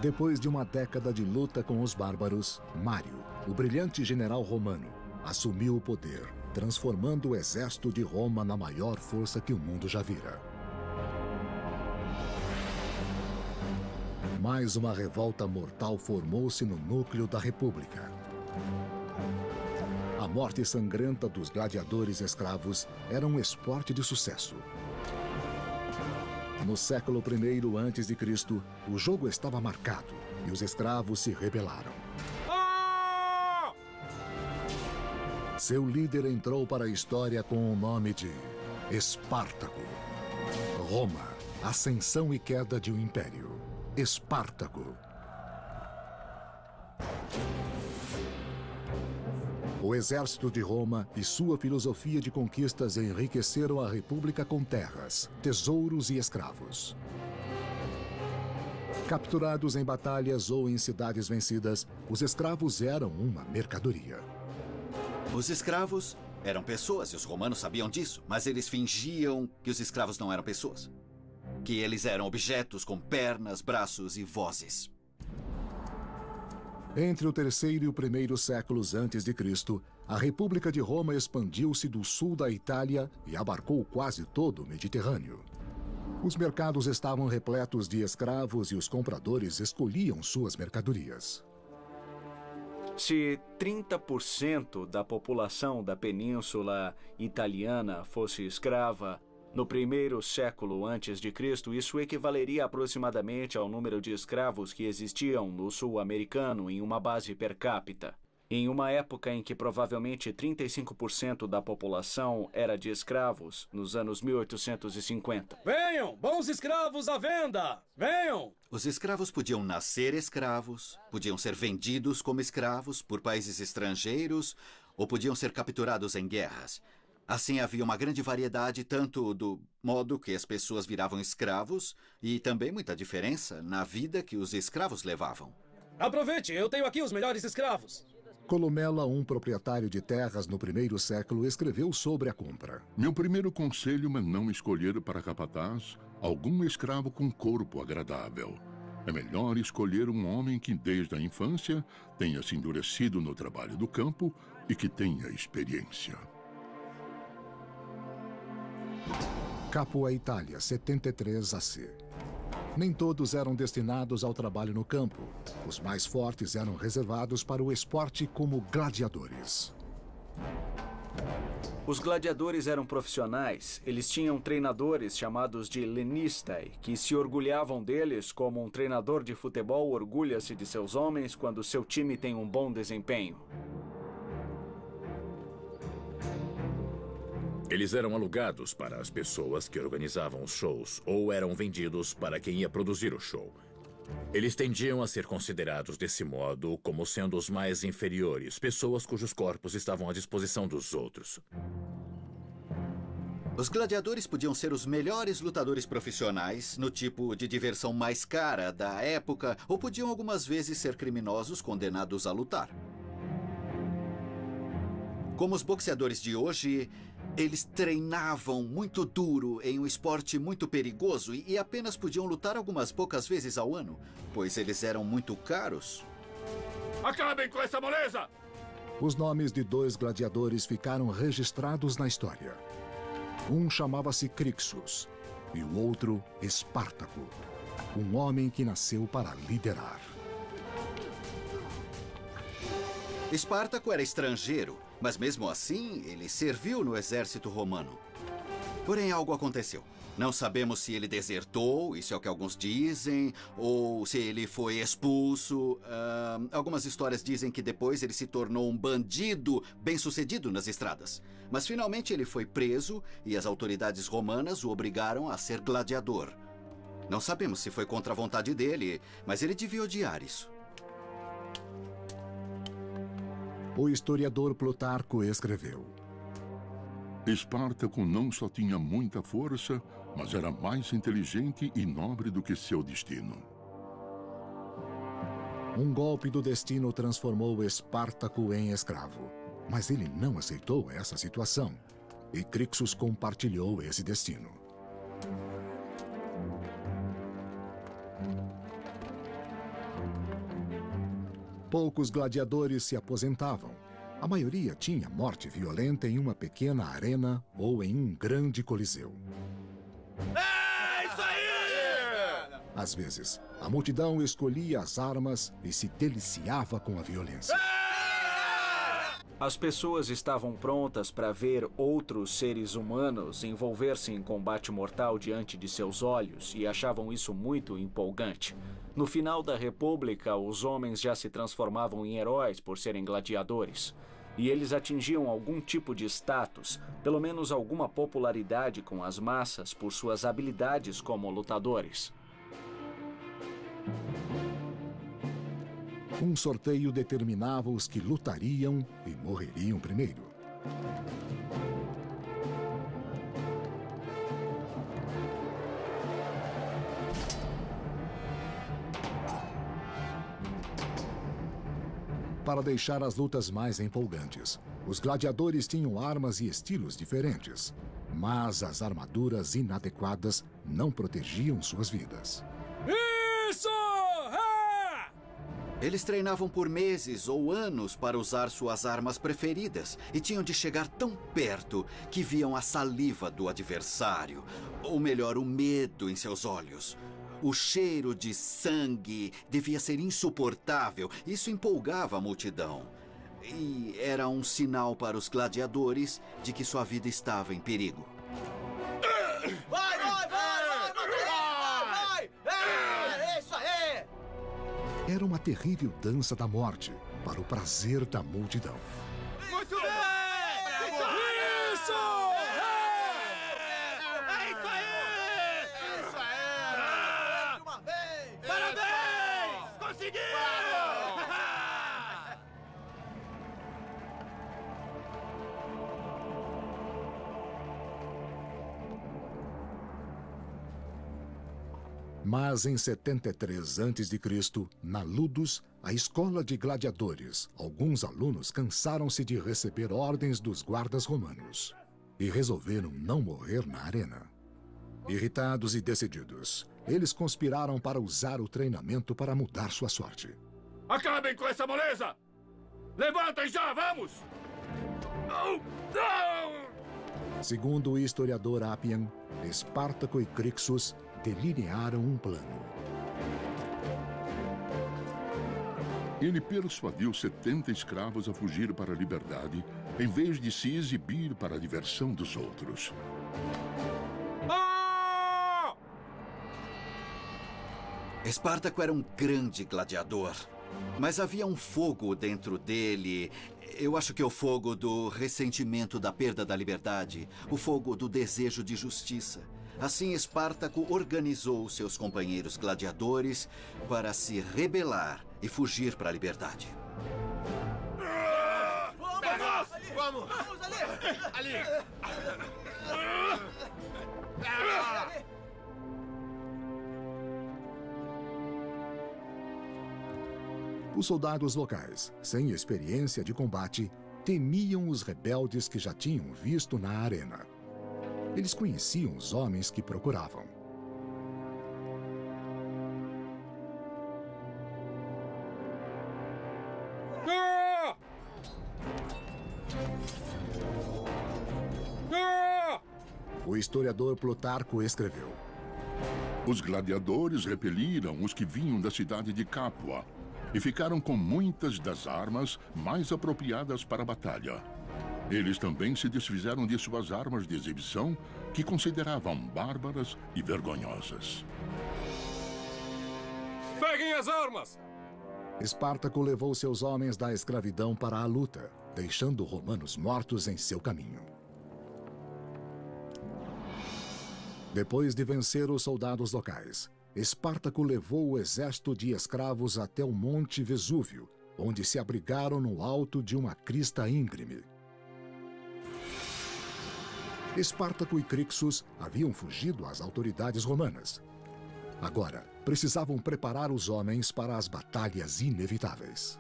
Depois de uma década de luta com os bárbaros, Mário, o brilhante general romano, assumiu o poder, transformando o exército de Roma na maior força que o mundo já vira. Mais uma revolta mortal formou-se no núcleo da República. A morte sangrenta dos gladiadores escravos era um esporte de sucesso. No século I a.C., o jogo estava marcado e os escravos se rebelaram. Seu líder entrou para a história com o nome de Espartaco. Roma, ascensão e queda de um império. Espartaco. O exército de Roma e sua filosofia de conquistas enriqueceram a República com terras, tesouros e escravos. Capturados em batalhas ou em cidades vencidas, os escravos eram uma mercadoria. Os escravos eram pessoas e os romanos sabiam disso, mas eles fingiam que os escravos não eram pessoas. Que eles eram objetos com pernas, braços e vozes. Entre o terceiro e o primeiro séculos antes de Cristo, a República de Roma expandiu-se do sul da Itália e abarcou quase todo o Mediterrâneo. Os mercados estavam repletos de escravos e os compradores escolhiam suas mercadorias. Se 30% da população da Península Italiana fosse escrava, no primeiro século antes de Cristo, isso equivaleria aproximadamente ao número de escravos que existiam no sul americano em uma base per capita. Em uma época em que provavelmente 35% da população era de escravos, nos anos 1850. Venham, bons escravos à venda! Venham! Os escravos podiam nascer escravos, podiam ser vendidos como escravos por países estrangeiros ou podiam ser capturados em guerras. Assim, havia uma grande variedade tanto do modo que as pessoas viravam escravos e também muita diferença na vida que os escravos levavam. Aproveite, eu tenho aqui os melhores escravos. Columela, um proprietário de terras no primeiro século, escreveu sobre a compra. Meu primeiro conselho é não escolher para capataz algum escravo com corpo agradável. É melhor escolher um homem que desde a infância tenha se endurecido no trabalho do campo e que tenha experiência. Capua Itália, 73 AC. Nem todos eram destinados ao trabalho no campo. Os mais fortes eram reservados para o esporte como gladiadores. Os gladiadores eram profissionais. Eles tinham treinadores chamados de lenistai, que se orgulhavam deles como um treinador de futebol orgulha-se de seus homens quando seu time tem um bom desempenho. Eles eram alugados para as pessoas que organizavam os shows ou eram vendidos para quem ia produzir o show. Eles tendiam a ser considerados desse modo como sendo os mais inferiores, pessoas cujos corpos estavam à disposição dos outros. Os gladiadores podiam ser os melhores lutadores profissionais no tipo de diversão mais cara da época ou podiam algumas vezes ser criminosos condenados a lutar. Como os boxeadores de hoje, eles treinavam muito duro em um esporte muito perigoso e apenas podiam lutar algumas poucas vezes ao ano, pois eles eram muito caros. Acabem com essa moleza! Os nomes de dois gladiadores ficaram registrados na história. Um chamava-se Crixus e o outro Espartaco, um homem que nasceu para liderar. Espartaco era estrangeiro, mas mesmo assim ele serviu no exército romano. Porém, algo aconteceu. Não sabemos se ele desertou, isso é o que alguns dizem, ou se ele foi expulso. Algumas histórias dizem que depois ele se tornou um bandido bem-sucedido nas estradas. Mas finalmente ele foi preso e as autoridades romanas o obrigaram a ser gladiador. Não sabemos se foi contra a vontade dele, mas ele devia odiar isso. O historiador Plutarco escreveu: Espartaco não só tinha muita força, mas era mais inteligente e nobre do que seu destino. Um golpe do destino transformou Espartaco em escravo. Mas ele não aceitou essa situação. E Crixus compartilhou esse destino. Poucos gladiadores se aposentavam. A maioria tinha morte violenta em uma pequena arena ou em um grande coliseu. É isso aí! Às vezes, a multidão escolhia as armas e se deliciava com a violência. As pessoas estavam prontas para ver outros seres humanos envolver-se em combate mortal diante de seus olhos e achavam isso muito empolgante. No final da República, os homens já se transformavam em heróis por serem gladiadores. E eles atingiam algum tipo de status, pelo menos alguma popularidade com as massas por suas habilidades como lutadores. Um sorteio determinava os que lutariam e morreriam primeiro. Para deixar as lutas mais empolgantes, os gladiadores tinham armas e estilos diferentes, mas as armaduras inadequadas não protegiam suas vidas. Isso! É! Eles treinavam por meses ou anos para usar suas armas preferidas e tinham de chegar tão perto que viam a saliva do adversário, ou melhor, o medo em seus olhos. O cheiro de sangue devia ser insuportável. Isso empolgava a multidão. E era um sinal para os gladiadores de que sua vida estava em perigo. Vai, vai, vai, vai, vai, vai! É isso aí! Era uma terrível dança da morte para o prazer da multidão. Muito bem! Isso! É isso aí! Isso aí! Uma vez! Parabéns! Conseguiu! Mas em 73 a.C., na Ludus, a escola de gladiadores, alguns alunos cansaram-se de receber ordens dos guardas romanos e resolveram não morrer na arena. Irritados e decididos, eles conspiraram para usar o treinamento para mudar sua sorte. Acabem com essa moleza! Levantem já, vamos! Não! Não! Segundo o historiador Appian, Espartaco e Crixus delinearam um plano. Ele persuadiu 70 escravos a fugir para a liberdade, em vez de se exibir para a diversão dos outros. Espartaco era um grande gladiador, mas havia um fogo dentro dele. Eu acho que é o fogo do ressentimento da perda da liberdade, o fogo do desejo de justiça. Assim, Espartaco organizou seus companheiros gladiadores para se rebelar e fugir para a liberdade. Vamos! Vamos! Vamos ali! Ali! Os soldados locais, sem experiência de combate, temiam os rebeldes que já tinham visto na arena. Eles conheciam os homens que procuravam. O historiador Plutarco escreveu: Os gladiadores repeliram os que vinham da cidade de Capua e ficaram com muitas das armas mais apropriadas para a batalha. Eles também se desfizeram de suas armas de exibição, que consideravam bárbaras e vergonhosas. Peguem as armas! Espartaco levou seus homens da escravidão para a luta, deixando romanos mortos em seu caminho. Depois de vencer os soldados locais, Espartaco levou o exército de escravos até o Monte Vesúvio, onde se abrigaram no alto de uma crista íngreme. Espartaco e Crixus haviam fugido às autoridades romanas. Agora, precisavam preparar os homens para as batalhas inevitáveis.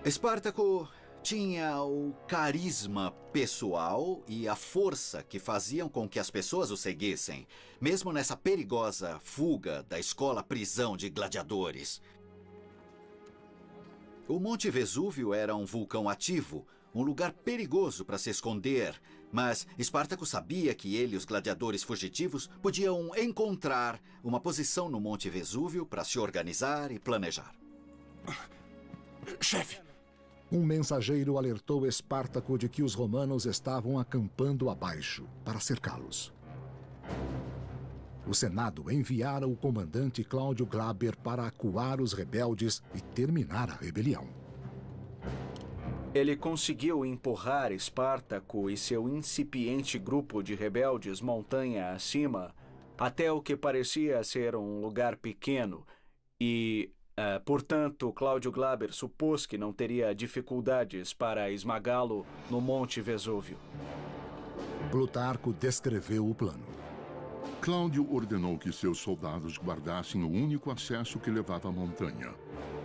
Espartaco tinha o carisma pessoal e a força que faziam com que as pessoas o seguissem, mesmo nessa perigosa fuga da escola-prisão de gladiadores. O Monte Vesúvio era um vulcão ativo, um lugar perigoso para se esconder, mas Espartaco sabia que ele e os gladiadores fugitivos podiam encontrar uma posição no Monte Vesúvio para se organizar e planejar. Chefe! Um mensageiro alertou Espartaco de que os romanos estavam acampando abaixo para cercá-los. O Senado enviara o comandante Cláudio Glaber para acuar os rebeldes e terminar a rebelião. Ele conseguiu empurrar Espartaco e seu incipiente grupo de rebeldes montanha acima até o que parecia ser um lugar pequeno e, portanto, Cláudio Glaber supôs que não teria dificuldades para esmagá-lo no Monte Vesúvio. Plutarco descreveu o plano. Cláudio ordenou que seus soldados guardassem o único acesso que levava à montanha.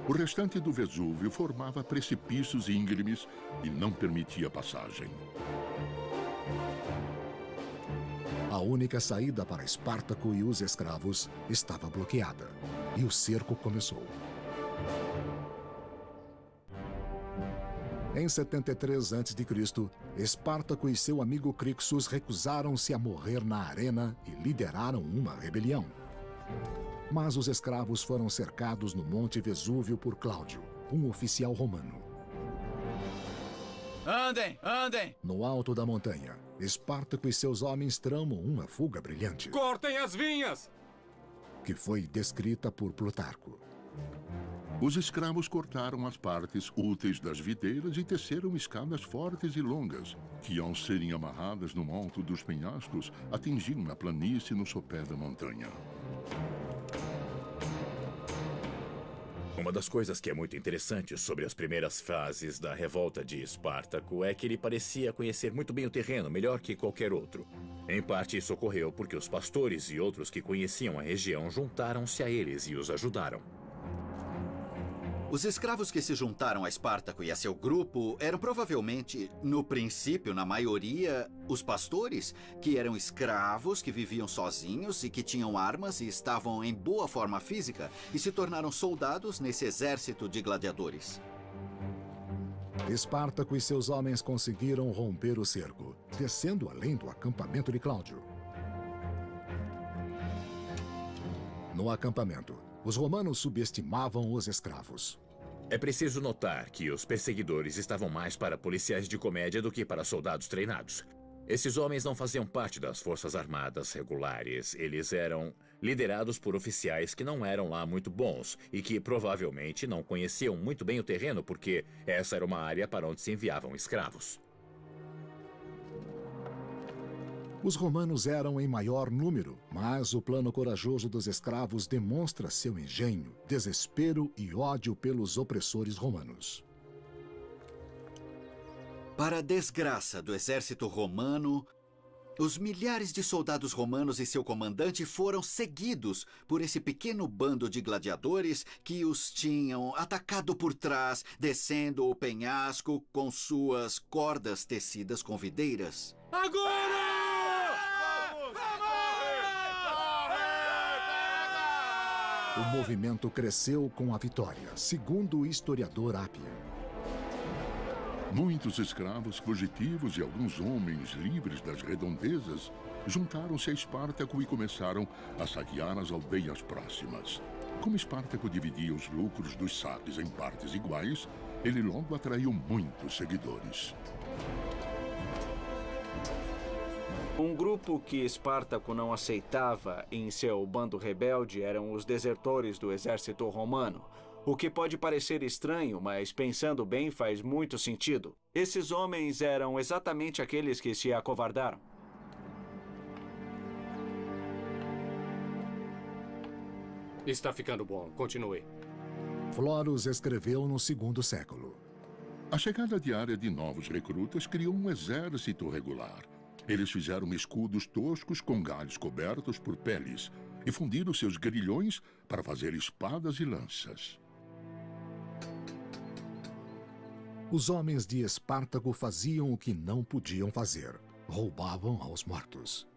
O restante do Vesúvio formava precipícios íngremes e não permitia passagem. A única saída para Espartaco e os escravos estava bloqueada, e o cerco começou. Em 73 a.C., Espartaco e seu amigo Crixus recusaram-se a morrer na arena e lideraram uma rebelião. Mas os escravos foram cercados no Monte Vesúvio por Cláudio, um oficial romano. Andem, andem! No alto da montanha, Espartaco e seus homens tramam uma fuga brilhante, Cortem as vinhas! que foi descrita por Plutarco. Os escravos cortaram as partes úteis das videiras e teceram escadas fortes e longas, que, ao serem amarradas no alto dos penhascos, atingiram a planície no sopé da montanha. Uma das coisas que é muito interessante sobre as primeiras fases da revolta de Espartaco é que ele parecia conhecer muito bem o terreno, melhor que qualquer outro. Em parte, isso ocorreu porque os pastores e outros que conheciam a região juntaram-se a eles e os ajudaram. Os escravos que se juntaram a Espartaco e a seu grupo eram provavelmente, no princípio, na maioria, os pastores, que eram escravos, que viviam sozinhos e que tinham armas e estavam em boa forma física e se tornaram soldados nesse exército de gladiadores. Espartaco e seus homens conseguiram romper o cerco, descendo além do acampamento de Cláudio. No acampamento, os romanos subestimavam os escravos. É preciso notar que os perseguidores estavam mais para policiais de comédia do que para soldados treinados. Esses homens não faziam parte das forças armadas regulares. Eles eram liderados por oficiais que não eram lá muito bons e que provavelmente não conheciam muito bem o terreno porque essa era uma área para onde se enviavam escravos. Os romanos eram em maior número, mas o plano corajoso dos escravos demonstra seu engenho, desespero e ódio pelos opressores romanos. Para a desgraça do exército romano, os milhares de soldados romanos e seu comandante foram seguidos por esse pequeno bando de gladiadores que os tinham atacado por trás, descendo o penhasco com suas cordas tecidas com videiras. Agora! O movimento cresceu com a vitória, segundo o historiador Appian. Muitos escravos fugitivos e alguns homens livres das redondezas juntaram-se a Espartaco e começaram a saquear as aldeias próximas. Como Espartaco dividia os lucros dos saques em partes iguais, ele logo atraiu muitos seguidores. Um grupo que Espartaco não aceitava em seu bando rebelde eram os desertores do exército romano. O que pode parecer estranho, mas pensando bem faz muito sentido. Esses homens eram exatamente aqueles que se acovardaram. Está ficando bom. Continue. Florus escreveu no II século. A chegada diária de novos recrutas criou um exército regular. Eles fizeram escudos toscos com galhos cobertos por peles e fundiram seus grilhões para fazer espadas e lanças. Os homens de Espartaco faziam o que não podiam fazer: roubavam aos mortos.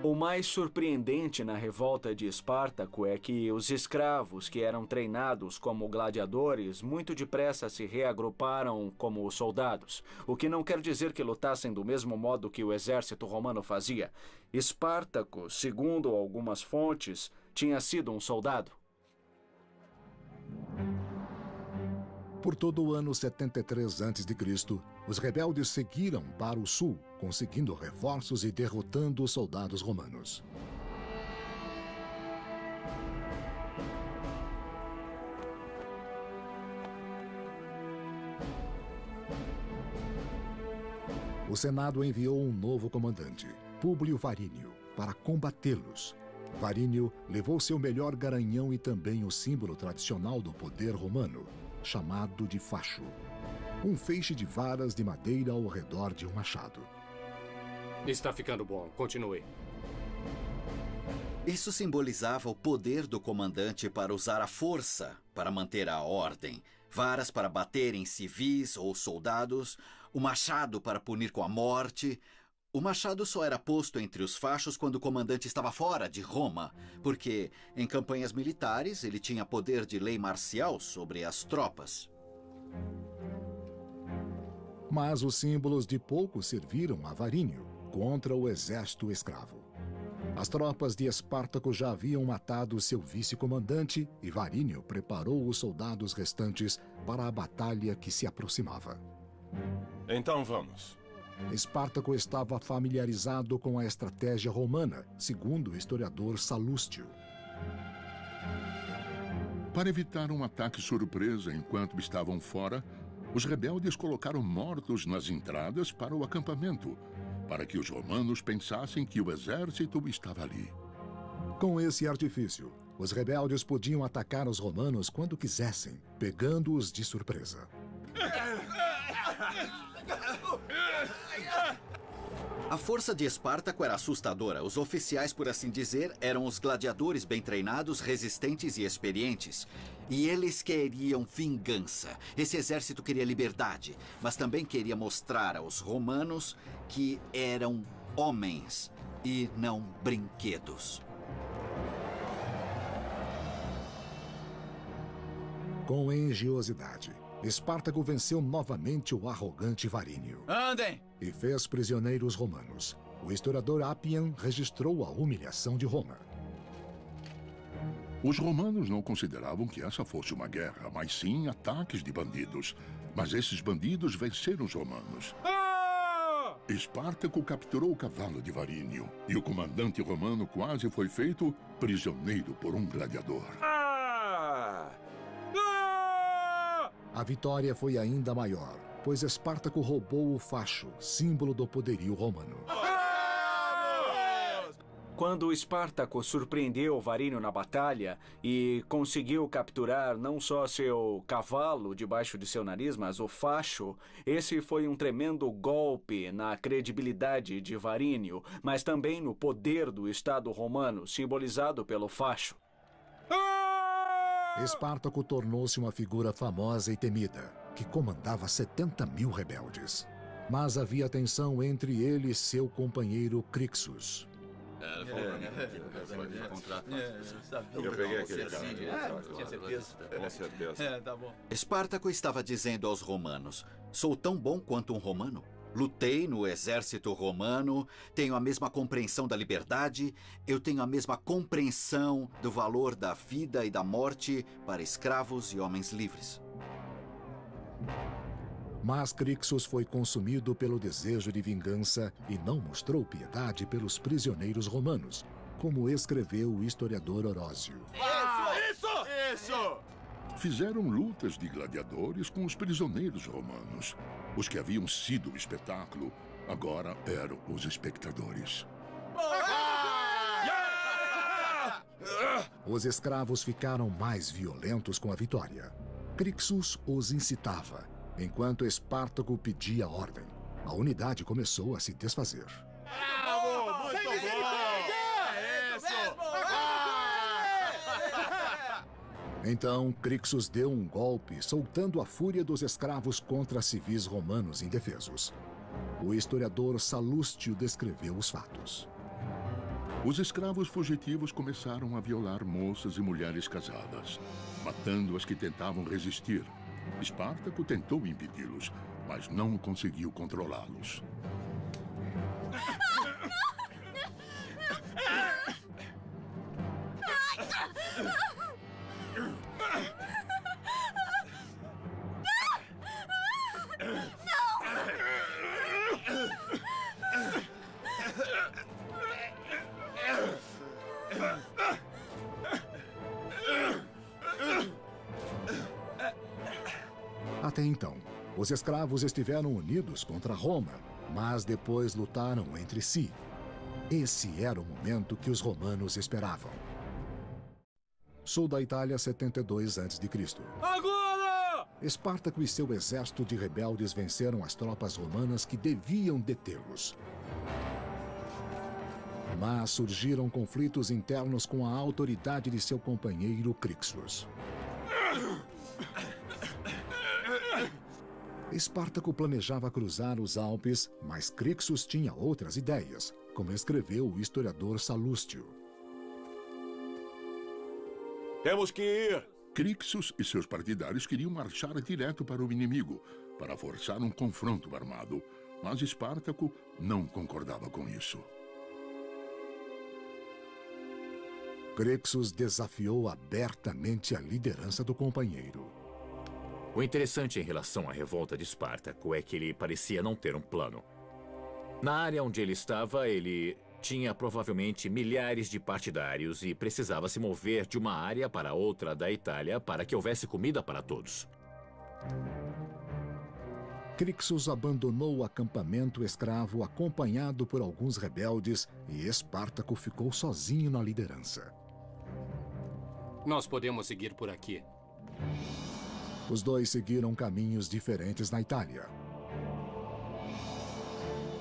O mais surpreendente na revolta de Espartaco é que os escravos, que eram treinados como gladiadores, muito depressa se reagruparam como soldados, o que não quer dizer que lutassem do mesmo modo que o exército romano fazia. Espartaco, segundo algumas fontes, tinha sido um soldado. Por todo o ano 73 a.C., os rebeldes seguiram para o sul, conseguindo reforços e derrotando os soldados romanos. O Senado enviou um novo comandante, Públio Varínio, para combatê-los. Varínio levou seu melhor garanhão e também o símbolo tradicional do poder romano, chamado de facho, um feixe de varas de madeira ao redor de um machado. Está ficando bom. Continue. Isso simbolizava o poder do comandante para usar a força para manter a ordem, varas para bater em civis ou soldados, o machado para punir com a morte. O machado só era posto entre os fachos quando o comandante estava fora de Roma, porque em campanhas militares ele tinha poder de lei marcial sobre as tropas. Mas os símbolos de pouco serviram a Varínio contra o exército escravo. As tropas de Espartaco já haviam matado seu vice-comandante e Varínio preparou os soldados restantes para a batalha que se aproximava. Então vamos. Espartaco estava familiarizado com a estratégia romana, segundo o historiador Salústio. Para evitar um ataque surpresa enquanto estavam fora, os rebeldes colocaram mortos nas entradas para o acampamento, para que os romanos pensassem que o exército estava ali. Com esse artifício, os rebeldes podiam atacar os romanos quando quisessem, pegando-os de surpresa. A força de Espartaco era assustadora. Os oficiais, por assim dizer, eram os gladiadores bem treinados, resistentes e experientes. E eles queriam vingança. Esse exército queria liberdade, mas também queria mostrar aos romanos que eram homens e não brinquedos. Com engenhosidade, Espartaco venceu novamente o arrogante Varínio. Andem! E fez prisioneiros romanos. O historiador Appian registrou a humilhação de Roma. Os romanos não consideravam que essa fosse uma guerra, mas sim ataques de bandidos. Mas esses bandidos venceram os romanos. Espartaco capturou o cavalo de Varínio, e o comandante romano quase foi feito prisioneiro por um gladiador. A vitória foi ainda maior, pois Espartaco roubou o facho, símbolo do poderio romano. Quando Espartaco surpreendeu Varínio na batalha e conseguiu capturar não só seu cavalo debaixo de seu nariz, mas o facho, esse foi um tremendo golpe na credibilidade de Varínio, mas também no poder do Estado romano, simbolizado pelo facho. Espartaco tornou-se uma figura famosa e temida, que comandava 70.000 rebeldes. Mas havia tensão entre ele e seu companheiro Crixus. Eu peguei aquele cara. Tinha certeza. Com certeza. Tá bom. Espartaco estava dizendo aos romanos: sou tão bom quanto um romano? Lutei no exército romano, tenho a mesma compreensão da liberdade, eu tenho a mesma compreensão do valor da vida e da morte para escravos e homens livres. Mas Crixus foi consumido pelo desejo de vingança e não mostrou piedade pelos prisioneiros romanos, como escreveu o historiador Orósio. Isso! Fizeram lutas de gladiadores com os prisioneiros romanos. Os que haviam sido o espetáculo agora eram os espectadores. Os escravos ficaram mais violentos com a vitória. Crixus os incitava, enquanto Espartaco pedia ordem. A unidade começou a se desfazer. Muito bom! Então, Crixus deu um golpe, soltando a fúria dos escravos contra civis romanos indefesos. O historiador Salústio descreveu os fatos. Os escravos fugitivos começaram a violar moças e mulheres casadas, matando as que tentavam resistir. Espartaco tentou impedi-los, mas não conseguiu controlá-los. Até então, os escravos estiveram unidos contra Roma, mas depois lutaram entre si. Esse era o momento que os romanos esperavam. Sul da Itália, 72 a.C. Agora! Espartaco e seu exército de rebeldes venceram as tropas romanas que deviam detê-los. Mas surgiram conflitos internos com a autoridade de seu companheiro Crixus. Espartaco planejava cruzar os Alpes, mas Crixus tinha outras ideias, como escreveu o historiador Salústio. Temos que ir! Crixus e seus partidários queriam marchar direto para o inimigo, para forçar um confronto armado, mas Espartaco não concordava com isso. Crixus desafiou abertamente a liderança do companheiro. O interessante em relação à revolta de Espartaco é que ele parecia não ter um plano. Na área onde ele estava, ele tinha provavelmente milhares de partidários e precisava se mover de uma área para outra da Itália para que houvesse comida para todos. Crixus abandonou o acampamento escravo acompanhado por alguns rebeldes e Espartaco ficou sozinho na liderança. Nós podemos seguir por aqui. Os dois seguiram caminhos diferentes na Itália.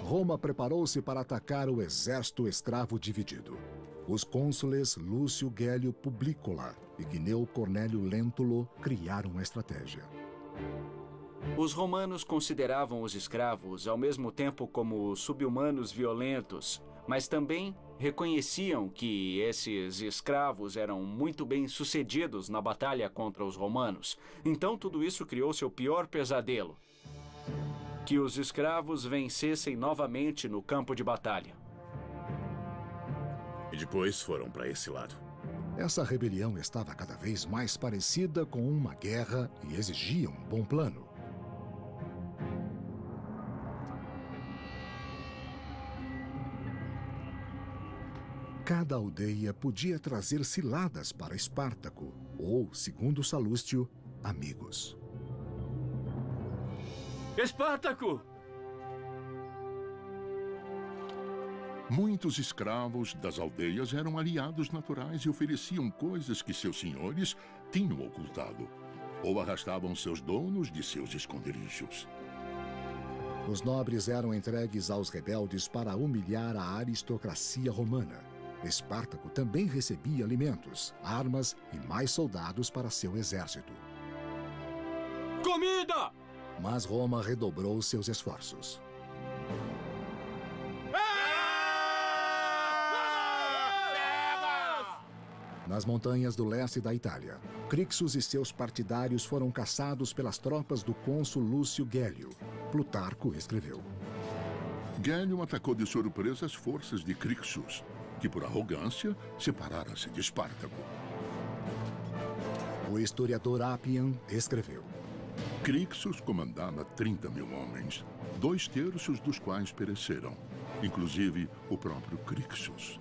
Roma preparou-se para atacar o exército escravo dividido. Os cônsules Lúcio Gélio Publícola e Gneu Cornélio Lentulо criaram uma estratégia. Os romanos consideravam os escravos ao mesmo tempo como sub-humanos violentos, mas também reconheciam que esses escravos eram muito bem sucedidos na batalha contra os romanos. Então tudo isso criou seu pior pesadelo: que os escravos vencessem novamente no campo de batalha. E depois foram para esse lado. Essa rebelião estava cada vez mais parecida com uma guerra e exigia um bom plano. Cada aldeia podia trazer ciladas para Espartaco, ou, segundo Salústio, amigos. Espartaco! Muitos escravos das aldeias eram aliados naturais e ofereciam coisas que seus senhores tinham ocultado, ou arrastavam seus donos de seus esconderijos. Os nobres eram entregues aos rebeldes para humilhar a aristocracia romana. Espartaco também recebia alimentos, armas e mais soldados para seu exército. Comida! Mas Roma redobrou seus esforços. Nas montanhas do leste da Itália, Crixus e seus partidários foram caçados pelas tropas do cônsul Lúcio Gélio. Plutarco escreveu: Gélio atacou de surpresa as forças de Crixus, que por arrogância separara-se de Espartaco. O historiador Appian escreveu: Crixus comandava 30.000 homens, 2/3 dos quais pereceram, inclusive o próprio Crixus.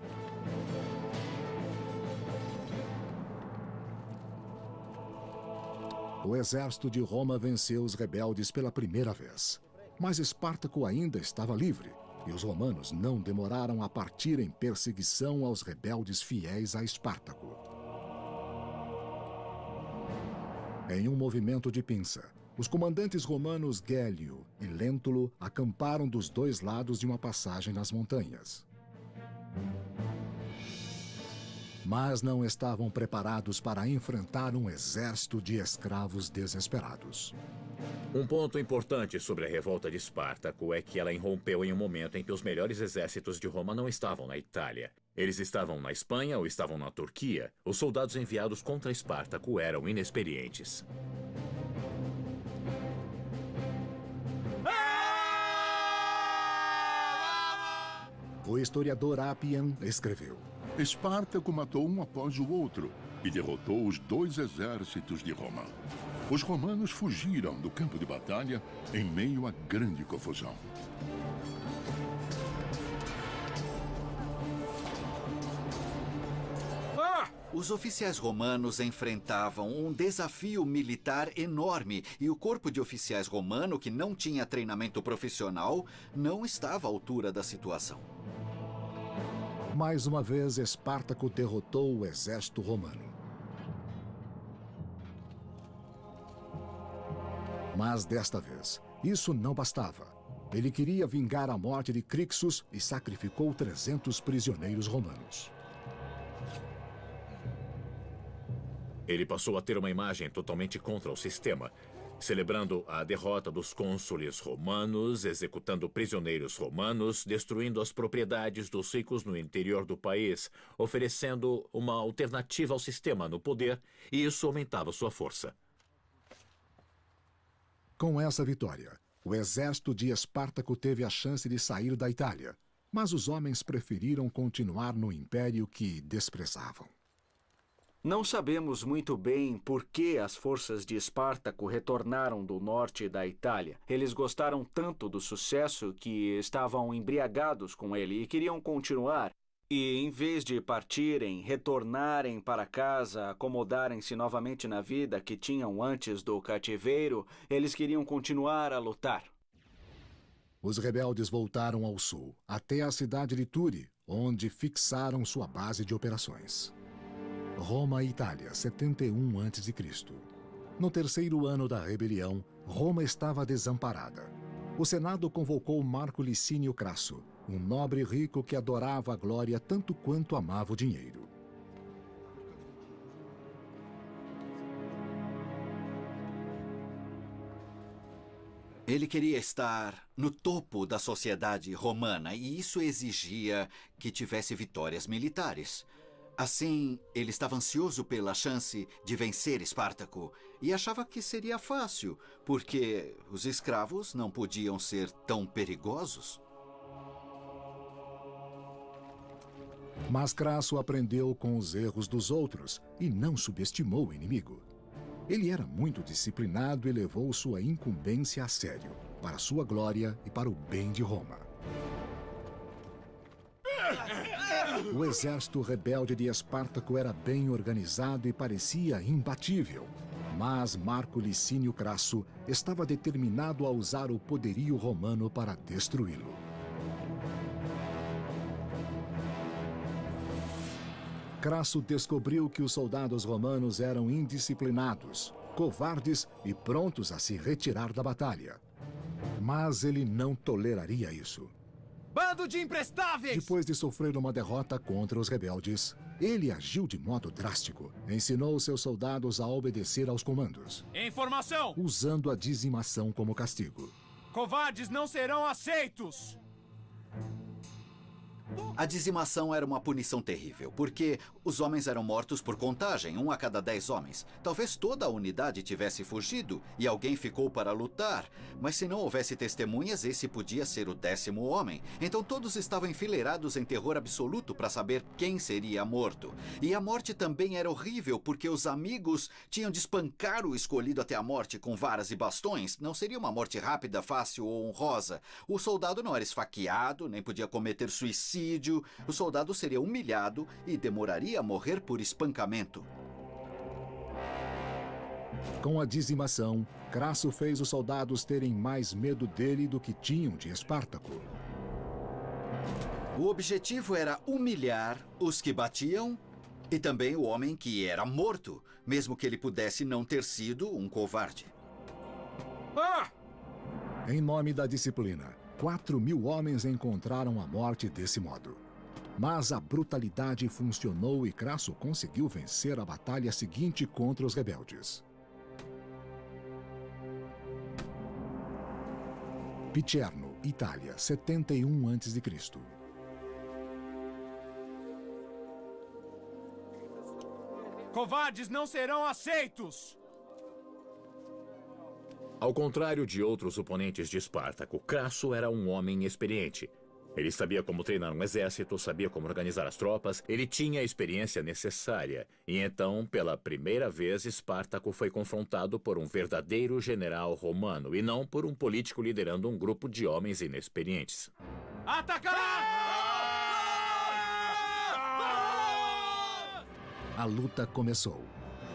O exército de Roma venceu os rebeldes pela primeira vez. Mas Espartaco ainda estava livre, e os romanos não demoraram a partir em perseguição aos rebeldes fiéis a Espartaco. Em um movimento de pinça, os comandantes romanos Gélio e Lentulо acamparam dos dois lados de uma passagem nas montanhas. mas não estavam preparados para enfrentar um exército de escravos desesperados. Um ponto importante sobre a revolta de Espartaco é que ela irrompeu em um momento em que os melhores exércitos de Roma não estavam na Itália. Eles estavam na Espanha ou estavam na Turquia. Os soldados enviados contra Espartaco eram inexperientes. O historiador Appian escreveu: Espartaco matou um após o outro e derrotou os 2 exércitos de Roma. Os romanos fugiram do campo de batalha em meio a grande confusão. Os oficiais romanos enfrentavam um desafio militar enorme e o corpo de oficiais romano, que não tinha treinamento profissional, não estava à altura da situação. Mais uma vez, Espartaco derrotou o exército romano. Mas desta vez, isso não bastava. Ele queria vingar a morte de Crixus e sacrificou 300 prisioneiros romanos. Ele passou a ter uma imagem totalmente contra o sistema, celebrando a derrota dos cônsules romanos, executando prisioneiros romanos, destruindo as propriedades dos ricos no interior do país, oferecendo uma alternativa ao sistema no poder, e isso aumentava sua força. Com essa vitória, o exército de Espartaco teve a chance de sair da Itália, mas os homens preferiram continuar no império que desprezavam. Não sabemos muito bem por que as forças de Espartaco retornaram do norte da Itália. Eles gostaram tanto do sucesso que estavam embriagados com ele e queriam continuar. E, em vez de partirem, retornarem para casa, acomodarem-se novamente na vida que tinham antes do cativeiro, eles queriam continuar a lutar. Os rebeldes voltaram ao sul, até a cidade de Turi, onde fixaram sua base de operações. Roma e Itália, 71 a.C. No terceiro ano da rebelião, Roma estava desamparada. O Senado convocou Marco Licínio Crasso, um nobre rico que adorava a glória tanto quanto amava o dinheiro. Ele queria estar no topo da sociedade romana e isso exigia que tivesse vitórias militares. Assim, ele estava ansioso pela chance de vencer Espartaco e achava que seria fácil, porque os escravos não podiam ser tão perigosos. Mas Crasso aprendeu com os erros dos outros e não subestimou o inimigo. Ele era muito disciplinado e levou sua incumbência a sério, para sua glória e para o bem de Roma. O exército rebelde de Espartaco era bem organizado e parecia imbatível. Mas Marco Licínio Crasso estava determinado a usar o poderio romano para destruí-lo. Crasso descobriu que os soldados romanos eram indisciplinados, covardes e prontos a se retirar da batalha. Mas ele não toleraria isso. Bando de imprestáveis! Depois de sofrer uma derrota contra os rebeldes, ele agiu de modo drástico. Ensinou seus soldados a obedecer aos comandos. Informação! Usando a dizimação como castigo. Covardes não serão aceitos! A dizimação era uma punição terrível, porque os homens eram mortos por contagem, 1 a cada 10 homens. Talvez toda a unidade tivesse fugido e alguém ficou para lutar, mas se não houvesse testemunhas, esse podia ser o 10º homem. Então todos estavam enfileirados em terror absoluto para saber quem seria morto. E a morte também era horrível, porque os amigos tinham de espancar o escolhido até a morte com varas e bastões. Não seria uma morte rápida, fácil ou honrosa. O soldado não era esfaqueado, nem podia cometer suicídio. O soldado seria humilhado e demoraria a morrer por espancamento. Com a dizimação, Crasso fez os soldados terem mais medo dele do que tinham de Espartaco. O objetivo era humilhar os que batiam e também o homem que era morto, mesmo que ele pudesse não ter sido um covarde. Em nome da disciplina, 4.000 homens encontraram a morte desse modo. Mas a brutalidade funcionou e Crasso conseguiu vencer a batalha seguinte contra os rebeldes. Picerno, Itália, 71 a.C. Covardes não serão aceitos! Ao contrário de outros oponentes de Espartaco, Crasso era um homem experiente. Ele sabia como treinar um exército, sabia como organizar as tropas, ele tinha a experiência necessária. E então, pela primeira vez, Espartaco foi confrontado por um verdadeiro general romano e não por um político liderando um grupo de homens inexperientes. Atacará! A luta começou.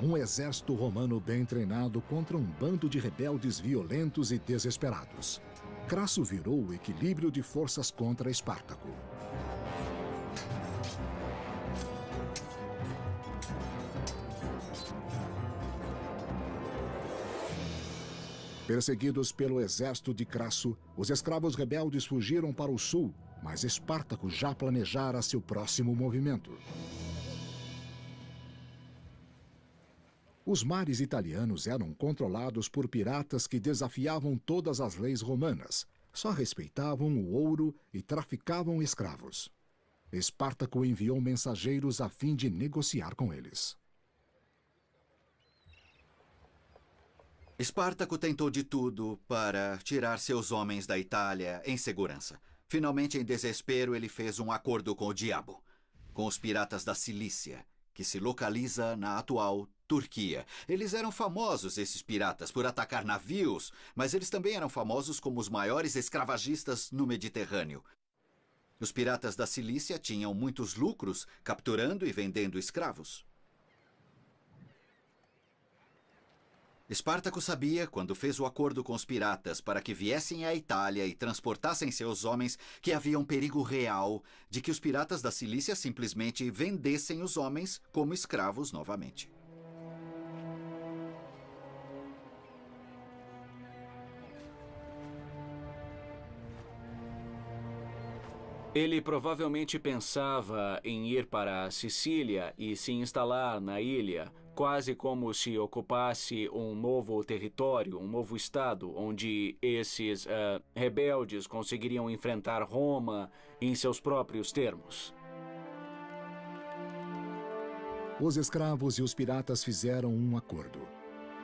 Um exército romano bem treinado contra um bando de rebeldes violentos e desesperados. Crasso virou o equilíbrio de forças contra Espartaco. Perseguidos pelo exército de Crasso, os escravos rebeldes fugiram para o sul, mas Espartaco já planejara seu próximo movimento. Os mares italianos eram controlados por piratas que desafiavam todas as leis romanas, só respeitavam o ouro e traficavam escravos. Espartaco enviou mensageiros a fim de negociar com eles. Espartaco tentou de tudo para tirar seus homens da Itália em segurança. Finalmente, em desespero, ele fez um acordo com o diabo, com os piratas da Cilícia, que se localiza na atual Turquia. Eles eram famosos, esses piratas, por atacar navios, mas eles também eram famosos como os maiores escravagistas no Mediterrâneo. Os piratas da Cilícia tinham muitos lucros capturando e vendendo escravos. Espartaco sabia, quando fez o acordo com os piratas para que viessem à Itália e transportassem seus homens, que havia um perigo real de que os piratas da Cilícia simplesmente vendessem os homens como escravos novamente. Ele provavelmente pensava em ir para a Sicília e se instalar na ilha, quase como se ocupasse um novo território, um novo estado, onde esses rebeldes conseguiriam enfrentar Roma em seus próprios termos. Os escravos e os piratas fizeram um acordo.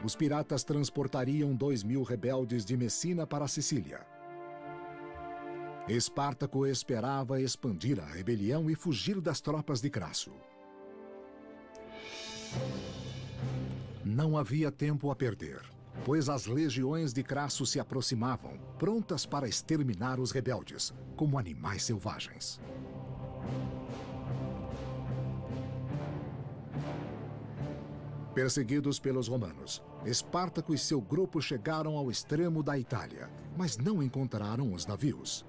Os piratas transportariam 2.000 rebeldes de Messina para a Sicília. Espartaco esperava expandir a rebelião e fugir das tropas de Crasso. Não havia tempo a perder, pois as legiões de Crasso se aproximavam, prontas para exterminar os rebeldes, como animais selvagens. Perseguidos pelos romanos, Espartaco e seu grupo chegaram ao extremo da Itália, mas não encontraram os navios.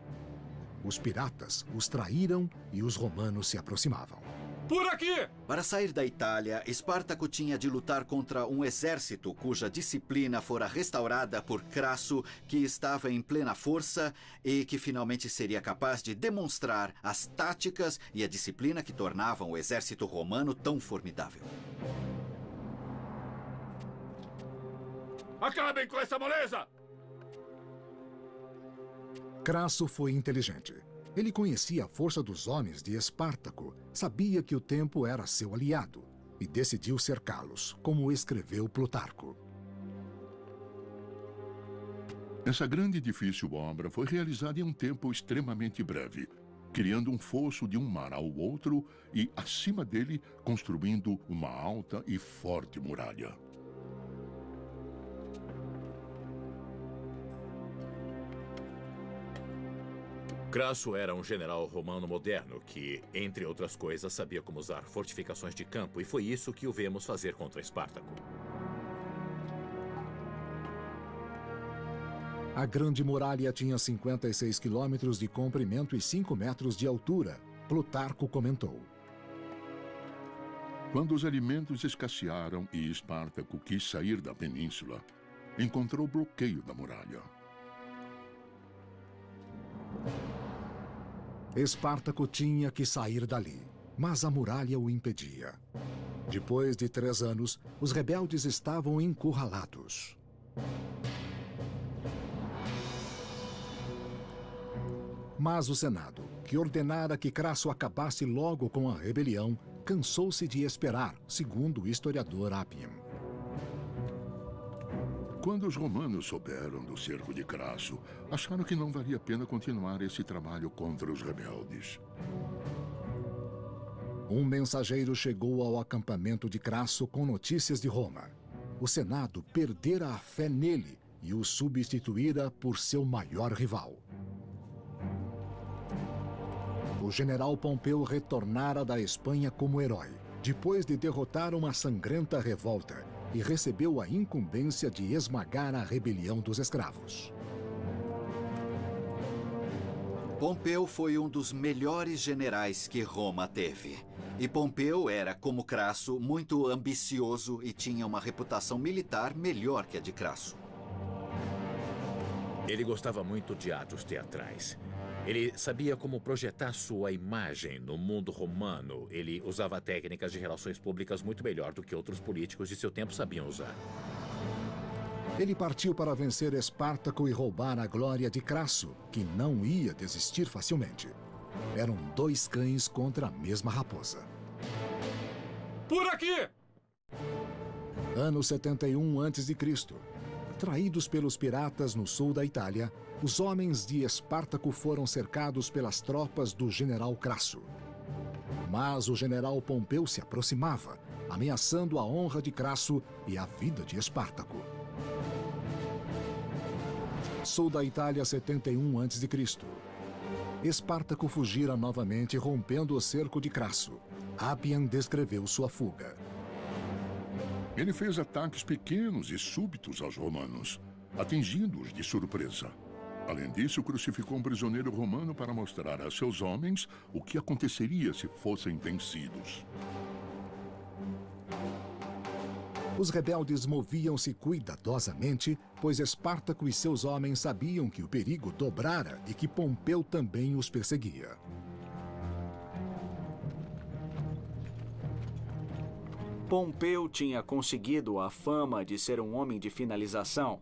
Os piratas os traíram e os romanos se aproximavam. Por aqui! Para sair da Itália, Espartaco tinha de lutar contra um exército cuja disciplina fora restaurada por Crasso, que estava em plena força e que finalmente seria capaz de demonstrar as táticas e a disciplina que tornavam o exército romano tão formidável. Acabem com essa moleza! Crasso foi inteligente. Ele conhecia a força dos homens de Espartaco, sabia que o tempo era seu aliado e decidiu cercá-los, como escreveu Plutarco. Essa grande e difícil obra foi realizada em um tempo extremamente breve, criando um fosso de um mar ao outro e, acima dele, construindo uma alta e forte muralha. Crasso era um general romano moderno que, entre outras coisas, sabia como usar fortificações de campo, e foi isso que o vemos fazer contra Espartaco. A grande muralha tinha 56 quilômetros de comprimento e 5 metros de altura. Plutarco comentou. Quando os alimentos escassearam e Espartaco quis sair da península, encontrou o bloqueio da muralha. Espartaco tinha que sair dali, mas a muralha o impedia. Depois de 3 anos, os rebeldes estavam encurralados. Mas o Senado, que ordenara que Crasso acabasse logo com a rebelião, cansou-se de esperar, segundo o historiador Appian. Quando os romanos souberam do cerco de Crasso, acharam que não valia a pena continuar esse trabalho contra os rebeldes. Um mensageiro chegou ao acampamento de Crasso com notícias de Roma. O Senado perdera a fé nele e o substituíra por seu maior rival. O general Pompeu retornara da Espanha como herói, depois de derrotar uma sangrenta revolta, e recebeu a incumbência de esmagar a rebelião dos escravos. Pompeu foi um dos melhores generais que Roma teve. E Pompeu era, como Crasso, muito ambicioso e tinha uma reputação militar melhor que a de Crasso. Ele gostava muito de atos teatrais. Ele sabia como projetar sua imagem no mundo romano. Ele usava técnicas de relações públicas muito melhor do que outros políticos de seu tempo sabiam usar. Ele partiu para vencer Espartaco e roubar a glória de Crasso, que não ia desistir facilmente. Eram 2 cães contra a mesma raposa. Por aqui! Ano 71 a.C. Traídos pelos piratas no sul da Itália, os homens de Espartaco foram cercados pelas tropas do general Crasso. Mas o general Pompeu se aproximava, ameaçando a honra de Crasso e a vida de Espartaco. Sul da Itália, 71 a.C. Espartaco fugira novamente, rompendo o cerco de Crasso. Appian descreveu sua fuga. Ele fez ataques pequenos e súbitos aos romanos, atingindo-os de surpresa. Além disso, crucificou um prisioneiro romano para mostrar a seus homens o que aconteceria se fossem vencidos. Os rebeldes moviam-se cuidadosamente, pois Espartaco e seus homens sabiam que o perigo dobrara e que Pompeu também os perseguia. Pompeu tinha conseguido a fama de ser um homem de finalização.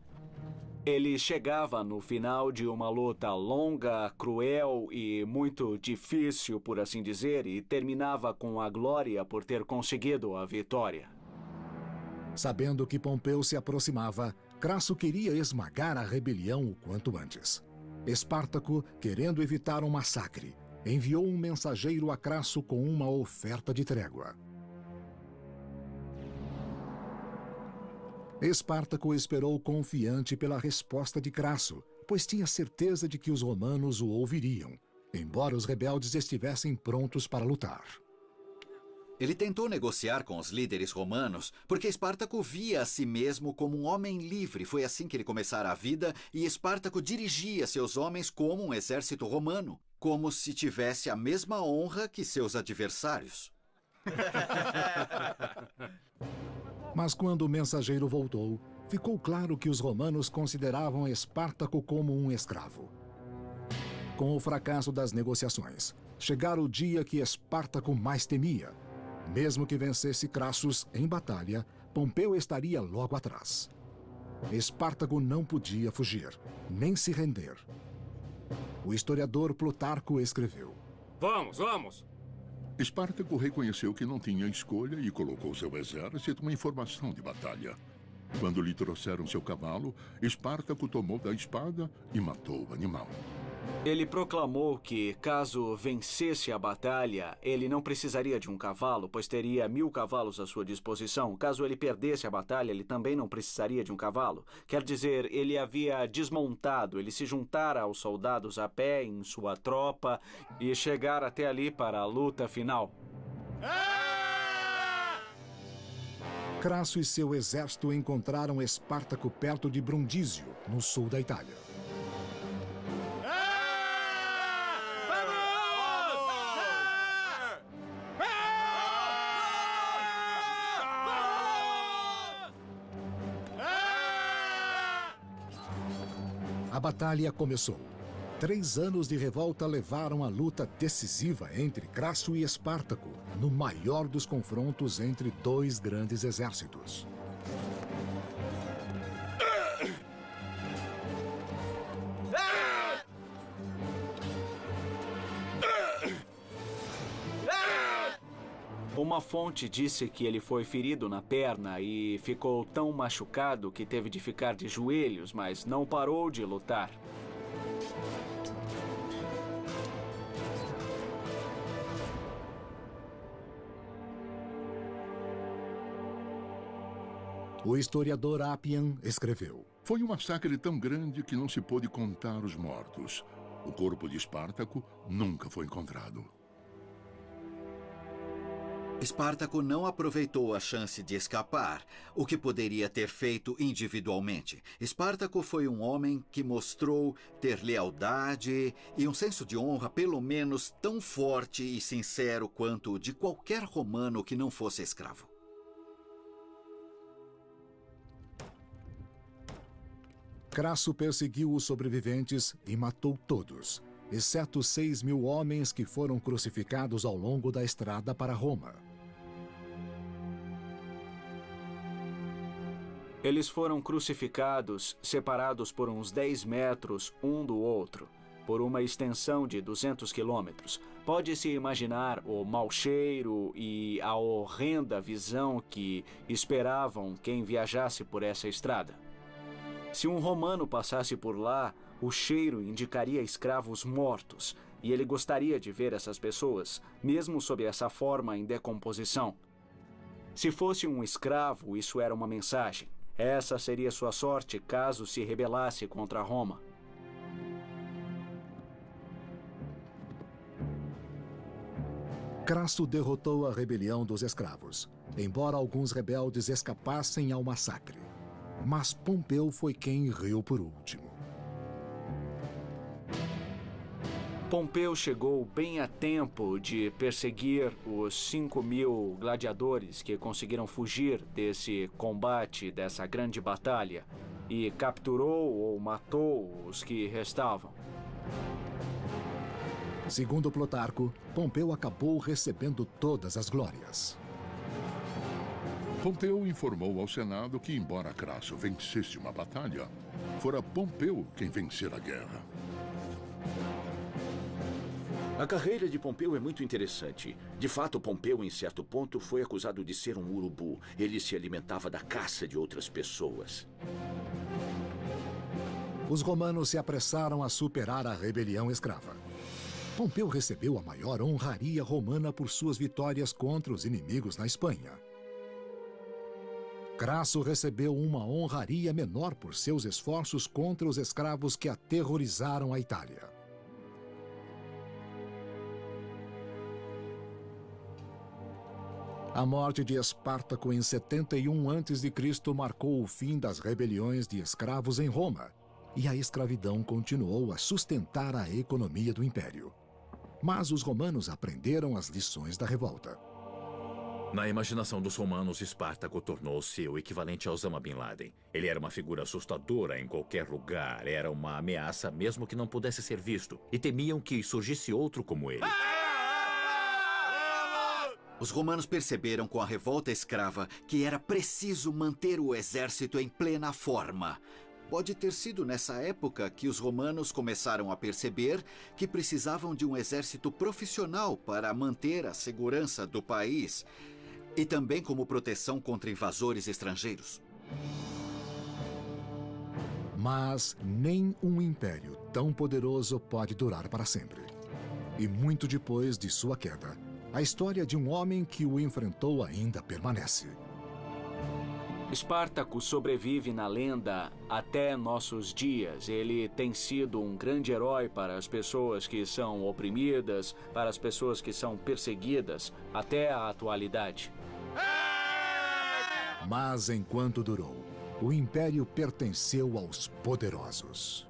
Ele chegava no final de uma luta longa, cruel e muito difícil, por assim dizer, e terminava com a glória por ter conseguido a vitória. Sabendo que Pompeu se aproximava, Crasso queria esmagar a rebelião o quanto antes. Espartaco, querendo evitar um massacre, enviou um mensageiro a Crasso com uma oferta de trégua. Espartaco esperou confiante pela resposta de Crasso, pois tinha certeza de que os romanos o ouviriam, embora os rebeldes estivessem prontos para lutar. Ele tentou negociar com os líderes romanos porque Espartaco via a si mesmo como um homem livre. Foi assim que ele começara a vida, e Espartaco dirigia seus homens como um exército romano, como se tivesse a mesma honra que seus adversários. Mas quando o mensageiro voltou, ficou claro que os romanos consideravam Espartaco como um escravo. Com o fracasso das negociações, chegara o dia que Espartaco mais temia. Mesmo que vencesse Crassus em batalha, Pompeu estaria logo atrás. Espartaco não podia fugir, nem se render. O historiador Plutarco escreveu: Vamos, vamos! Espartaco reconheceu que não tinha escolha e colocou seu exército em formação de batalha. Quando lhe trouxeram seu cavalo, Espartaco tomou da espada e matou o animal. Ele proclamou que, caso vencesse a batalha, ele não precisaria de um cavalo, pois teria 1000 cavalos à sua disposição. Caso ele perdesse a batalha, ele também não precisaria de um cavalo. Quer dizer, ele havia desmontado, ele se juntara aos soldados a pé em sua tropa e chegar até ali para a luta final. Crasso e seu exército encontraram Espartaco perto de Brundísio, no sul da Itália. A batalha começou. 3 anos de revolta levaram à luta decisiva entre Crasso e Espartaco, no maior dos confrontos entre 2 grandes exércitos. Uma fonte disse que ele foi ferido na perna e ficou tão machucado que teve de ficar de joelhos, mas não parou de lutar. O historiador Appian escreveu: Foi um massacre tão grande que não se pôde contar os mortos. O corpo de Espartaco nunca foi encontrado. Espartaco não aproveitou a chance de escapar, o que poderia ter feito individualmente. Espartaco foi um homem que mostrou ter lealdade e um senso de honra pelo menos tão forte e sincero quanto o de qualquer romano que não fosse escravo. Crasso perseguiu os sobreviventes e matou todos, exceto 6.000 homens que foram crucificados ao longo da estrada para Roma. Eles foram crucificados, separados por uns 10 metros um do outro, por uma extensão de 200 quilômetros. Pode-se imaginar o mau cheiro e a horrenda visão que esperavam quem viajasse por essa estrada. Se um romano passasse por lá, o cheiro indicaria escravos mortos, e ele gostaria de ver essas pessoas, mesmo sob essa forma em decomposição. Se fosse um escravo, isso era uma mensagem. Essa seria sua sorte caso se rebelasse contra Roma. Crasso derrotou a rebelião dos escravos, embora alguns rebeldes escapassem ao massacre. Mas Pompeu foi quem riu por último. Pompeu chegou bem a tempo de perseguir os 5.000 gladiadores que conseguiram fugir desse combate, dessa grande batalha, e capturou ou matou os que restavam. Segundo Plutarco, Pompeu acabou recebendo todas as glórias. Pompeu informou ao Senado que, embora Crasso vencesse uma batalha, fora Pompeu quem vencera a guerra. A carreira de Pompeu é muito interessante. De fato, Pompeu, em certo ponto, foi acusado de ser um urubu. Ele se alimentava da caça de outras pessoas. Os romanos se apressaram a superar a rebelião escrava. Pompeu recebeu a maior honraria romana por suas vitórias contra os inimigos na Espanha. Crasso recebeu uma honraria menor por seus esforços contra os escravos que aterrorizaram a Itália. A morte de Espartaco em 71 a.C. marcou o fim das rebeliões de escravos em Roma, e a escravidão continuou a sustentar a economia do império. Mas os romanos aprenderam as lições da revolta. Na imaginação dos romanos, Espartaco tornou-se o equivalente a Osama Bin Laden. Ele era uma figura assustadora em qualquer lugar, era uma ameaça mesmo que não pudesse ser visto, e temiam que surgisse outro como ele. Os romanos perceberam com a revolta escrava que era preciso manter o exército em plena forma. Pode ter sido nessa época que os romanos começaram a perceber que precisavam de um exército profissional para manter a segurança do país e também como proteção contra invasores estrangeiros. Mas nem um império tão poderoso pode durar para sempre. E muito depois de sua queda, a história de um homem que o enfrentou ainda permanece. Espartaco sobrevive na lenda até nossos dias. Ele tem sido um grande herói para as pessoas que são oprimidas, para as pessoas que são perseguidas, até a atualidade. Mas enquanto durou, o império pertenceu aos poderosos.